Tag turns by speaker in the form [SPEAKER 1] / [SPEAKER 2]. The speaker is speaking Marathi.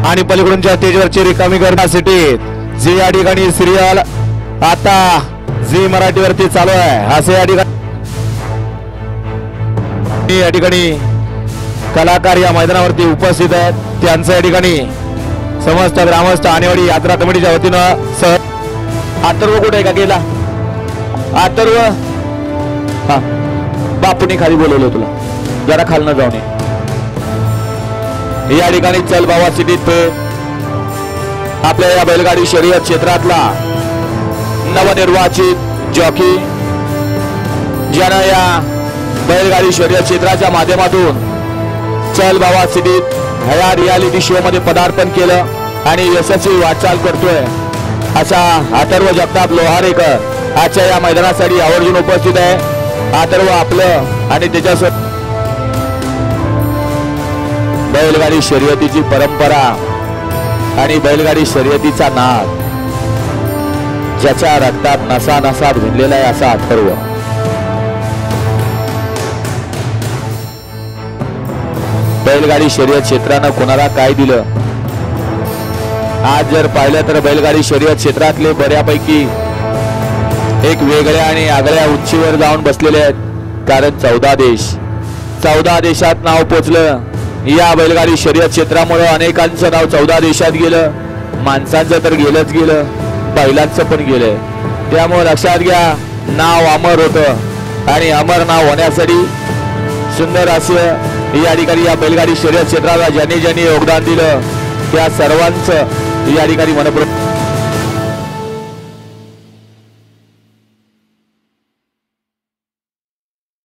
[SPEAKER 1] आणि पलीकडूनच्या स्टेजवरची रिकामी करण्यासाठी जी या ठिकाणी सिरियल आता झी मराठीवरती चालू आहे असे या ठिकाणी कलाकार या मैदानावरती उपस्थित आहेत त्यांचं या ठिकाणी समस्त ग्रामस्थ आणेवाडी यात्रा कमिटीच्या वतीनं सह अथर्व कुठे का गेला अथर्व हा बापूने खाली बोलवलं तुला जरा खालनं जाऊन या ठिकाणी चल बाबा सिटीत आपल्या या बैलगाडी शर्यत क्षेत्रातला नवनिर्वाचित जॉकी ज्यानं या बैलगाडी शर्यत क्षेत्राच्या माध्यमातून चल बाबा सिटीत ह्या रियालिटी शो मध्ये पदार्पण केलं आणि यशस्वी वाटचाल करतोय अशा अथर्व जगताप लोहारेकर आजच्या या मैदानासाठी आवर्जून उपस्थित आहे। अथर्व आपलं आणि त्याच्यासोबत बैलगाडी शर्यतीची परंपरा आणि बैलगाडी शर्यतीचा नाद ज्याच्या रक्तात नसा नसात भिनलेला आहे असा अथर्व बैलगाडी शर्यत क्षेत्रानं कोणाला काय दिलं आज जर पाहिलं तर बैलगाडी शर्यत क्षेत्रातले बऱ्यापैकी एक वेगळ्या आणि आगळ्या उंचीवर जाऊन बसलेले आहेत कारण 14 देशात नाव पोचलं या बैलगाडी शर्यत क्षेत्रामुळे अनेकांचं नाव 14 देशात गेलं माणसांचं तर गेलंच गेलं बैलांचं पण गेलंय त्यामुळे लक्षात घ्या नाव अमर होतं आणि अमर नाव होण्यासाठी सुंदर असं या ठिकाणी या बैलगाडी शर्यत क्षेत्राला ज्यांनी योगदान दिलं त्या सर्वांचं या ठिकाणी मनपूर्वक